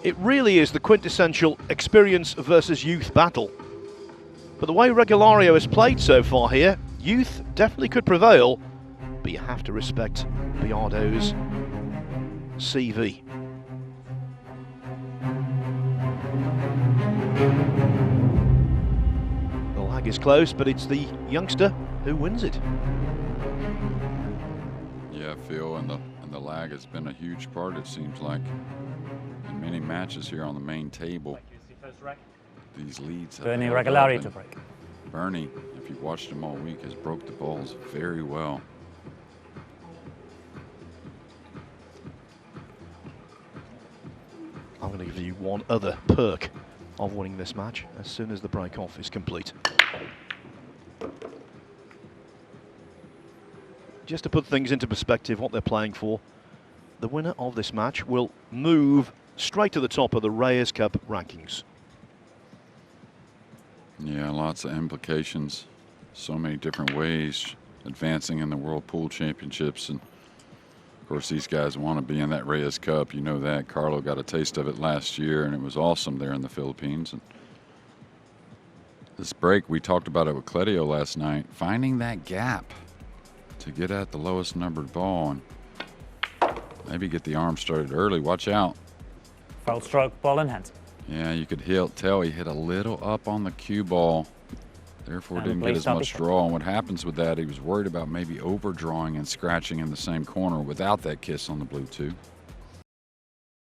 It really is the quintessential experience versus youth battle. But the way Regalario has played so far here, youth definitely could prevail, but you have to respect Biado's CV. The lag is close, but it's the youngster who wins it. Yeah, Phil, and the lag has been a huge part, it seems like, in many matches here on the main table. These leads have Bernie held Regalario up, to break. Bernie, if you've watched him all week, has broke the balls very well. I'm going to give you one other perk of winning this match as soon as the break-off is complete. Just to put things into perspective, what they're playing for, the winner of this match will move straight to the top of the Reyes Cup rankings. Yeah, lots of implications, so many different ways, advancing in the World Pool Championships. And of course, these guys want to be in that Reyes Cup. You know that. Carlo got a taste of it last year, and it was awesome there in the Philippines. And this break, we talked about it with Cledio last night, finding that gap to get at the lowest numbered ball and maybe get the arm started early. Watch out. Foul stroke, ball in hand. Yeah, you could tell he hit a little up on the cue ball, therefore didn't get as much draw. And what happens with that, he was worried about maybe overdrawing and scratching in the same corner without that kiss on the blue too.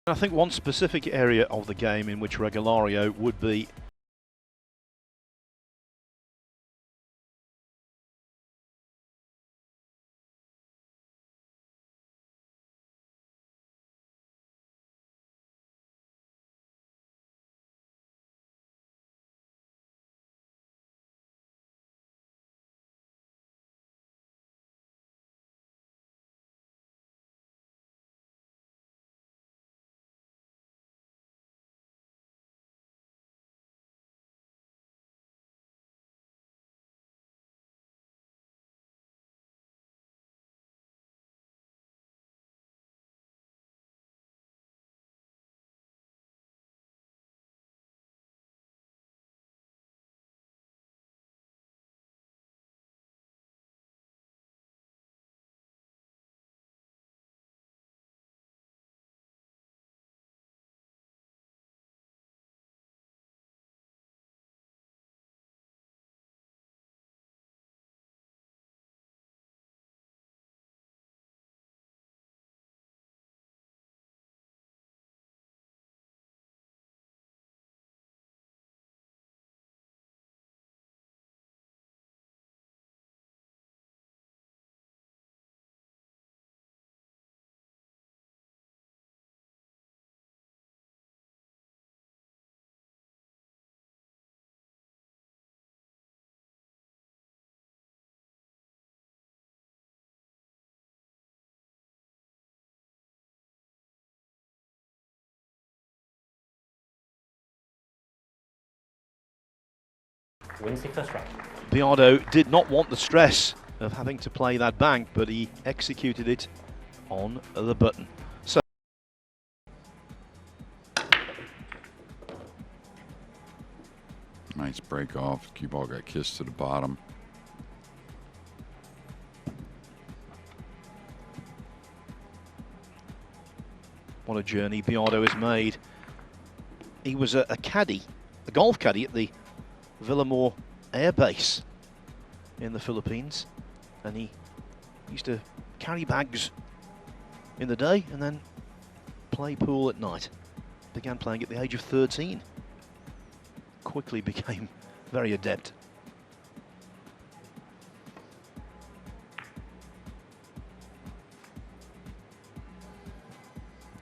I think one specific area of the game in which Regalario would be Wins the first round. Biado did not want the stress of having to play that bank, but he executed it on the button. So Nice break off. Cue ball got kissed to the bottom. what a journey Biado has made. He was a caddy, a golf caddy at the Villamore Air Base in the Philippines, and he used to carry bags in the day and then play pool at night. Began playing at the age of 13. Quickly became very adept.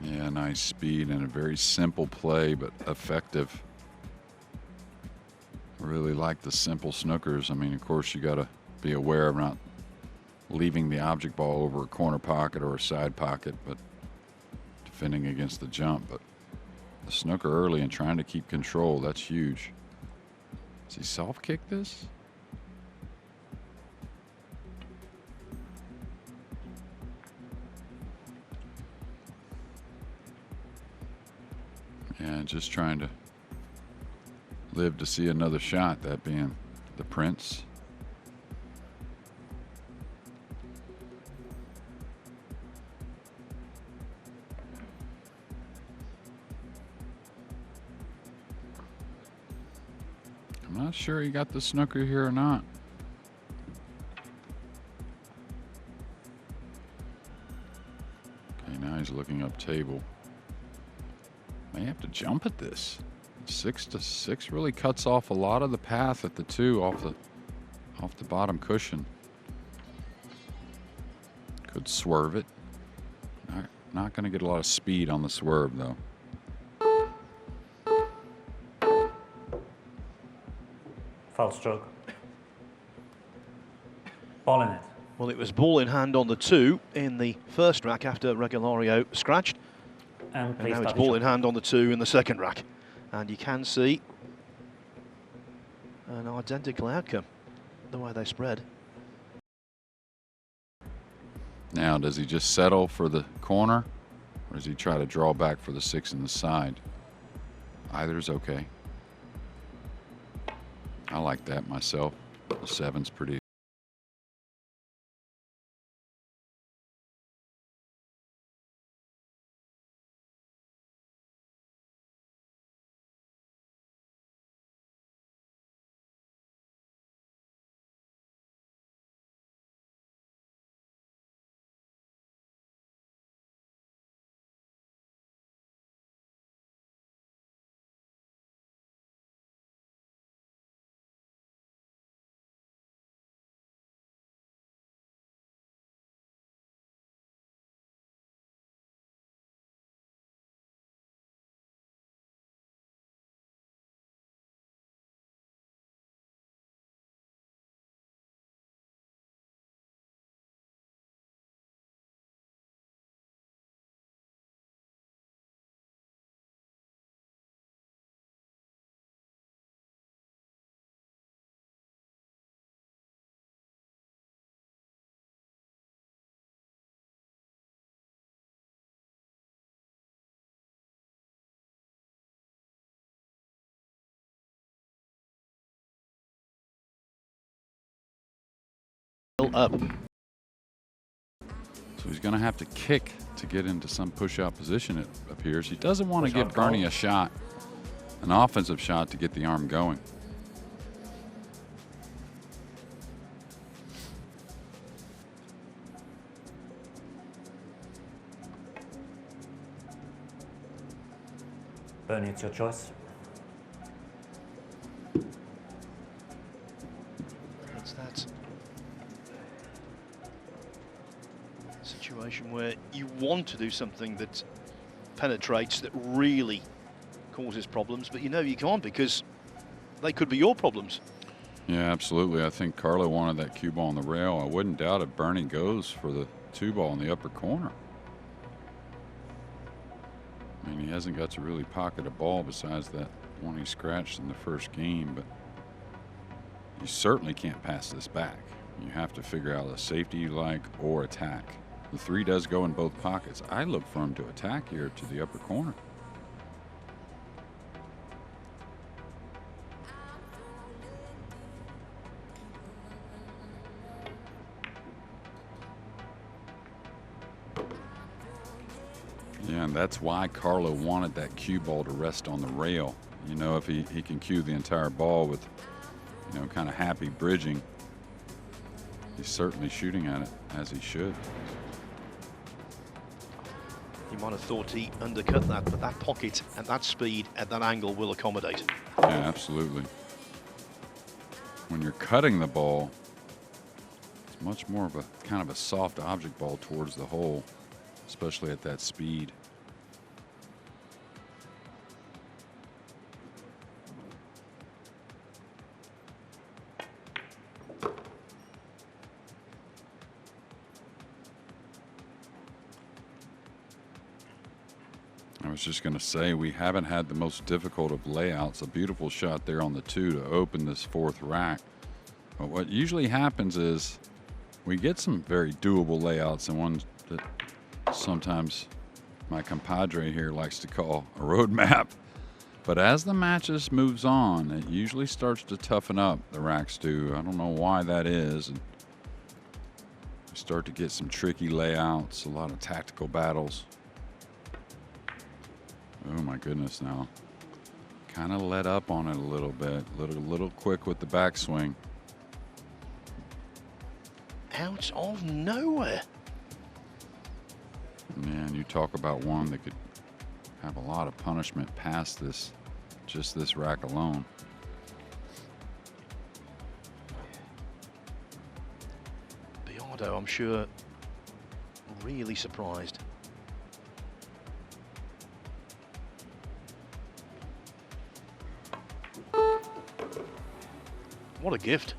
Yeah, nice speed and a very simple play, but effective. I really like the simple snookers. I mean, of course, you got to be aware of not leaving the object ball over a corner pocket or a side pocket, but defending against the jump. But the snooker early and trying to keep control, that's huge. Does he soft kick this? Yeah, just trying to live to see another shot, that being the Prince. I'm not sure he got the snooker here or not. Okay, now he's looking up table. May have to jump at this. 6-6 really cuts off a lot of the path at the 2 off the bottom cushion. Could swerve it. Not going to get a lot of speed on the swerve though. Foul stroke. Ball in it. Well, it was ball in hand on the 2 in the first rack after Regalario scratched. And And now it's ball in hand on the 2 in the second rack. And you can see an identical outcome, the way they spread. Now, does he just settle for the corner, or does he try to draw back for the 6 in the side? Either is okay. I like that myself. The 7's pretty. Up. So he's going to have to kick to get into some push-out position, it appears. He doesn't want to give Bernie a shot, an offensive shot, to get the arm going. Bernie, it's your choice. It's that situation where you want to do something that penetrates, that really causes problems, but you know you can't because they could be your problems. Yeah, absolutely. I think Carlo wanted that cue ball on the rail. I wouldn't doubt if Bernie goes for the 2 ball in the upper corner. I mean, he hasn't got to really pocket a ball besides that one he scratched in the first game, but you certainly can't pass this back. You have to figure out a safety you like or attack. The 3 does go in both pockets. I look for him to attack here to the upper corner. Yeah, and that's why Carlo wanted that cue ball to rest on the rail. You know, if he can cue the entire ball with, you know, kind of happy bridging, he's certainly shooting at it as he should. You might have thought he undercut that, but that pocket at that speed, at that angle, will accommodate. Yeah, absolutely. When you're cutting the ball, it's much more of a kind of a soft object ball towards the hole, especially at that speed. I was just going to say, we haven't had the most difficult of layouts. A beautiful shot there on the 2 to open this 4th rack. But what usually happens is we get some very doable layouts, and ones that sometimes my compadre here likes to call a road map. But as the matches moves on, it usually starts to toughen up, the racks do. I don't know why that is. And you start to get some tricky layouts, a lot of tactical battles. Oh my goodness, now. Kind of let up on it a little bit. Little quick with the backswing. Out of nowhere. Man, you talk about one that could have a lot of punishment past this, just this rack alone. Biado, I'm sure, really surprised. What a gift.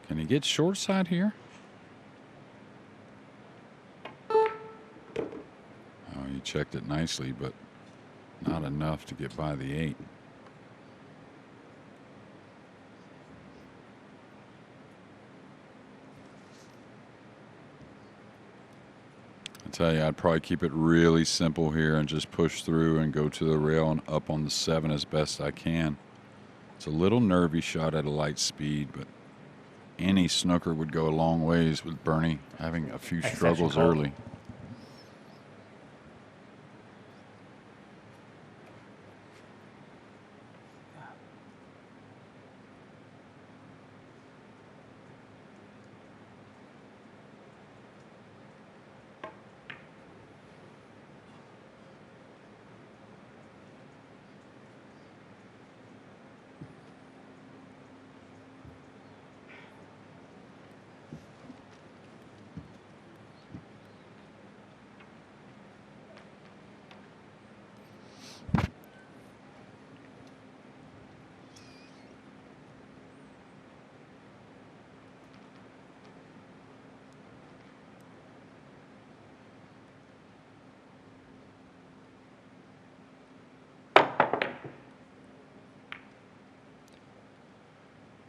Can he get short side here? Oh, he checked it nicely, but not enough to get by the 8. I tell you, I'd probably keep it really simple here and just push through and go to the rail and up on the 7 as best I can. It's a little nervy shot at a light speed, but any snooker would go a long ways with Bernie having a few struggles early.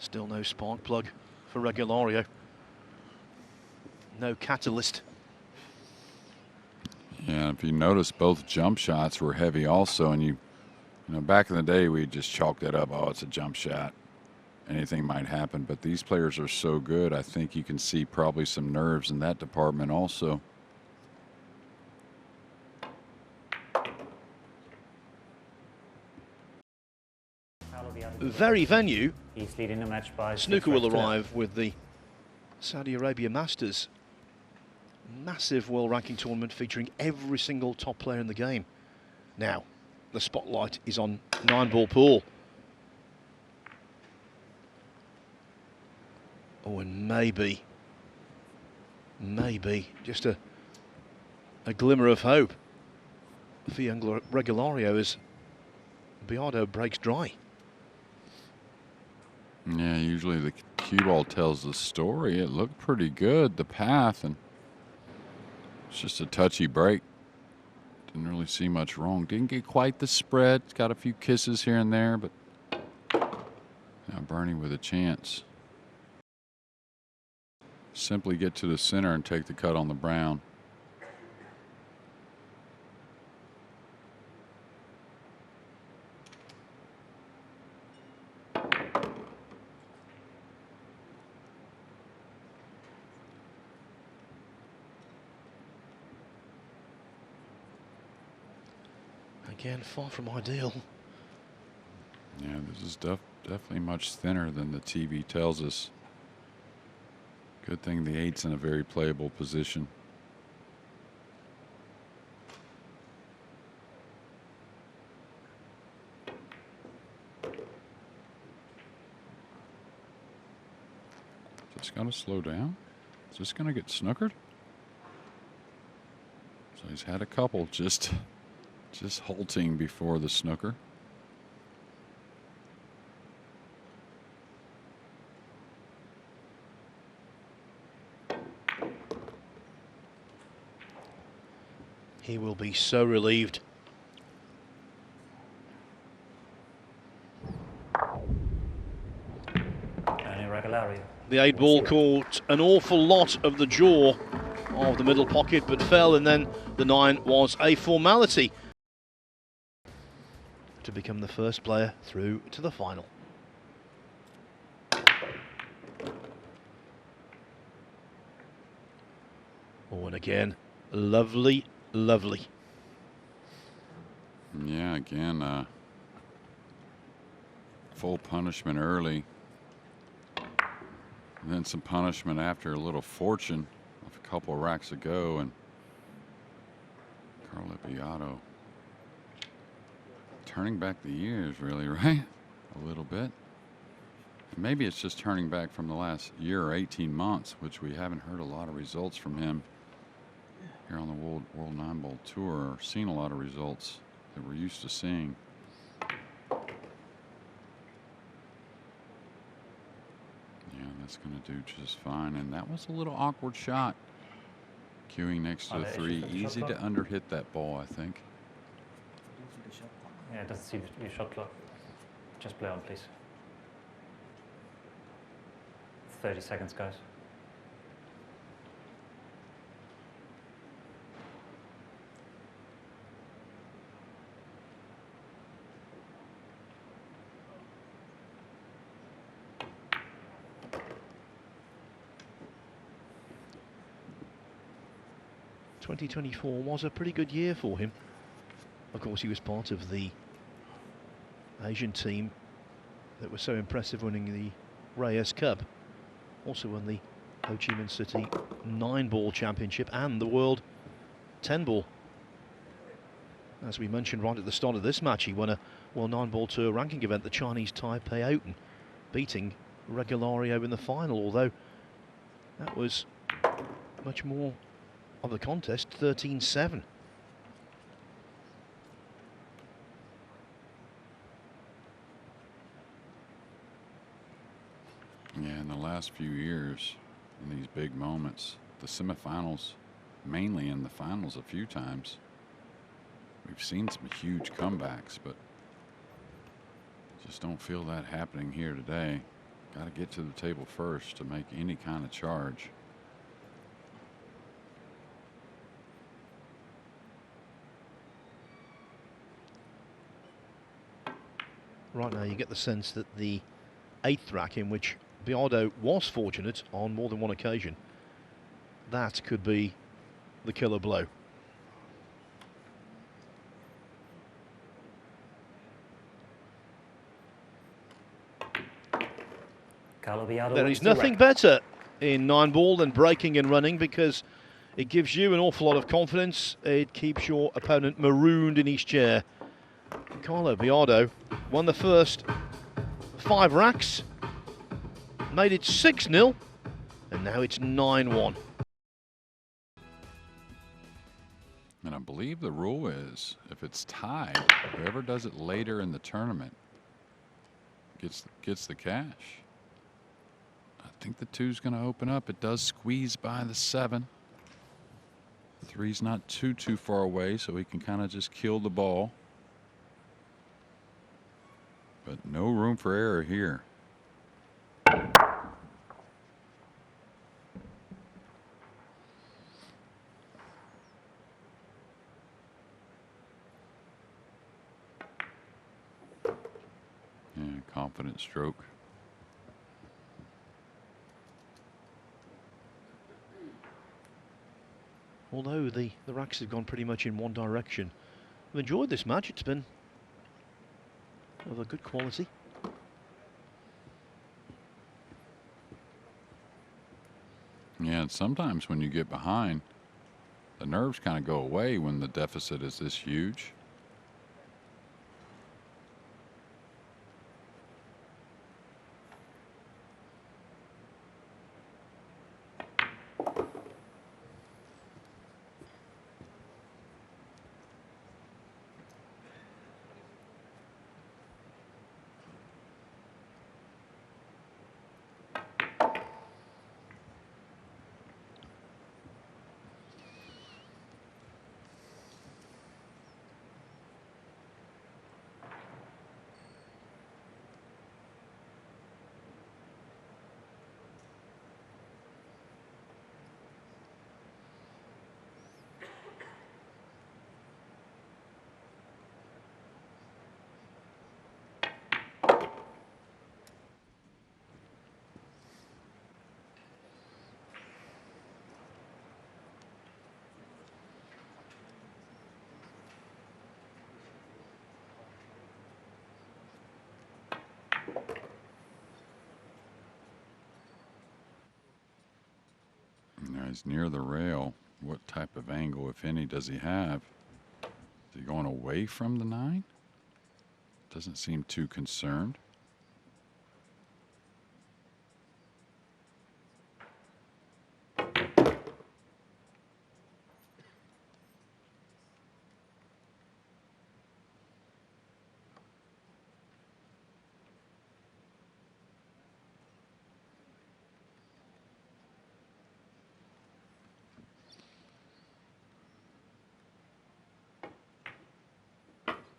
Still no spark plug for Regalario. No catalyst. Yeah, if you notice, both jump shots were heavy also, and you know, back in the day, we just chalked it up. Oh, it's a jump shot. Anything might happen, but these players are so good. I think you can see probably some nerves in that department also. Very venue. He's leading the match by Snooker will arrive with the Saudi Arabia Masters. Massive world ranking tournament featuring every single top player in the game. Now, the spotlight is on Nineball pool. Oh, and maybe just a glimmer of hope for young Regalario as Biado breaks dry. Yeah, usually the cue ball tells the story. It looked pretty good, the path, and it's just a touchy break. Didn't really see much wrong. Didn't get quite the spread. It's got a few kisses here and there, but now Bernie with a chance. Simply get to the center and take the cut on the brown. Again, far from ideal. Yeah, this is definitely much thinner than the TV tells us. Good thing the 8's in a very playable position. Just gonna slow down. Is this gonna get snookered? So he's had a couple just halting before the snooker. He will be so relieved. Regalario. The 8-ball caught an awful lot of the jaw of the middle pocket, but fell, and then the 9 was a formality. to become the first player through to the final. Oh, and again, lovely, lovely. Yeah, again, full punishment early. And then some punishment after, a little fortune of a couple of racks ago, and Carlo Biado turning back the years, really, right? A little bit. And maybe it's just turning back from the last year or 18 months, which we haven't heard a lot of results from him here on the World Nineball Tour, or seen a lot of results that we're used to seeing. That's going to do just fine. And that was a little awkward shot. Queuing next to the 3. Easy to underhit that ball, I think. Yeah, it doesn't see your shot clock. Just play on, please. 30 seconds, guys. '24 was a pretty good year for him. Of course, he was part of the Asian team that was so impressive, winning the Reyes Cup. Also won the Ho Chi Minh City 9-ball championship and the World 10-ball. As we mentioned right at the start of this match, he won a World 9-ball Tour ranking event, the Chinese Taipei Open, beating Regalario in the final, although that was much more of the contest, 13-7. Yeah, in the last few years, in these big moments, the semifinals, mainly in the finals a few times, we've seen some huge comebacks, but just don't feel that happening here today. Got to get to the table first to make any kind of charge. Right now you get the sense that the 8th rack, in which Biado was fortunate on more than one occasion, that could be the killer blow. Carlo Biado. There is nothing better in 9-ball than breaking and running, because it gives you an awful lot of confidence. It keeps your opponent marooned in his chair. Carlo Biado won the first 5 racks, made it 6-0, and now it's 9-1. And I believe the rule is, if it's tied, whoever does it later in the tournament gets the cash. I think the 2's going to open up. It does squeeze by the 7. 3's not too far away, so he can kind of just kill the ball. But no room for error here. Yeah, confident stroke. Although the racks have gone pretty much in one direction, I've enjoyed this match. It's been of a good quality. Yeah, and sometimes when you get behind, the nerves kind of go away when the deficit is this huge. He's near the rail. What type of angle, if any, does he have? Is he going away from the 9? Doesn't seem too concerned.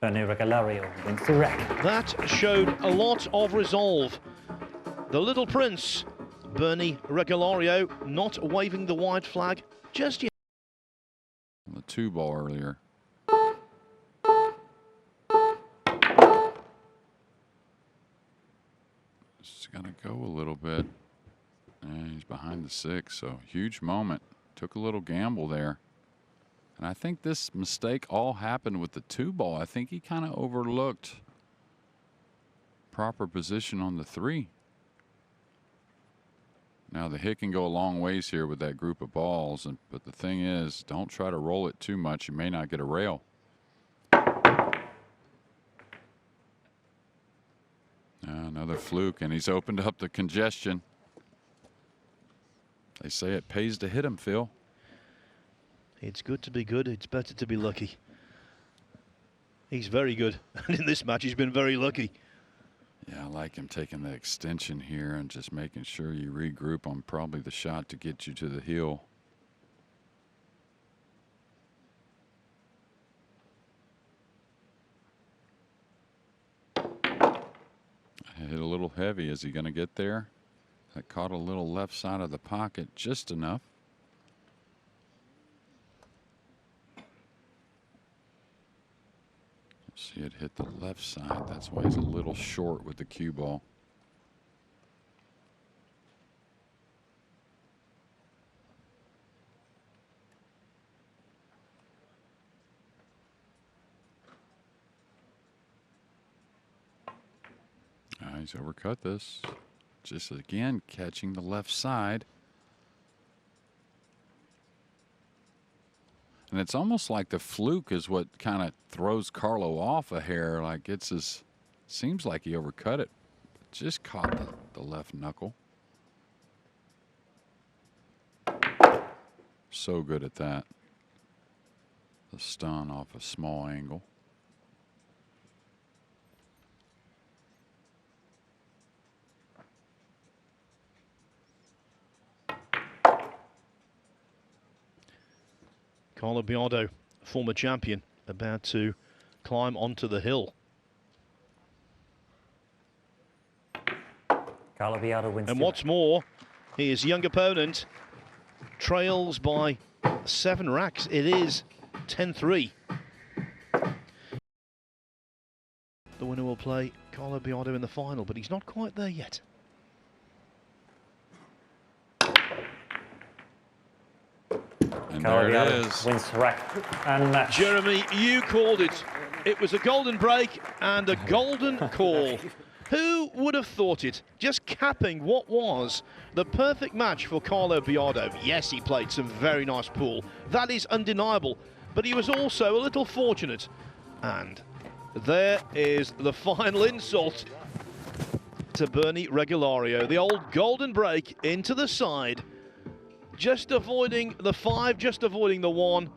Bernie Regalario wins the rack. That showed a lot of resolve. The little prince, Bernie Regalario, not waving the white flag just yet. The 2-ball earlier. Just got to go a little bit. And he's behind the 6, so huge moment. Took a little gamble there. And I think this mistake all happened with the 2-ball. I think he kind of overlooked proper position on the 3. Now the hit can go a long ways here with that group of balls, but the thing is, don't try to roll it too much. You may not get a rail. Another fluke, and he's opened up the congestion. They say it pays to hit him, Phil. It's good to be good. It's better to be lucky. He's very good. And in this match, he's been very lucky. Yeah, I like him taking the extension here and just making sure you regroup on probably the shot to get you to the hill. Hit a little heavy. Is he going to get there? That caught a little left side of the pocket just enough. See it hit the left side. That's why he's a little short with the cue ball. He's overcut this. Just again catching the left side. And it's almost like the fluke is what kind of throws Carlo off a hair. Like it's his, seems like he overcut it. But just caught the left knuckle. So good at that. The stun off a small angle. Carlo Biado, former champion, about to climb onto the hill. Carlo Biado wins. And what's more, his young opponent trails by 7 racks. It is 10-3. The winner will play Carlo Biado in the final, but he's not quite there yet. And Carlo there it Biado is. wins rack and match. Jeremy, you called it. It was a golden break and a golden call. Who would have thought it? Just capping what was the perfect match for Carlo Biado. Yes, he played some very nice pool. That is undeniable. But he was also a little fortunate. And there is the final insult to Bernie Regalario. The old golden break into the side. Just avoiding the 5, just avoiding the 1.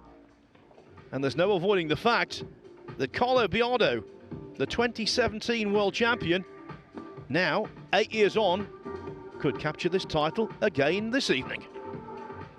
And there's no avoiding the fact that Carlo Biado, the 2017 world champion, now 8 years on, could capture this title again this evening.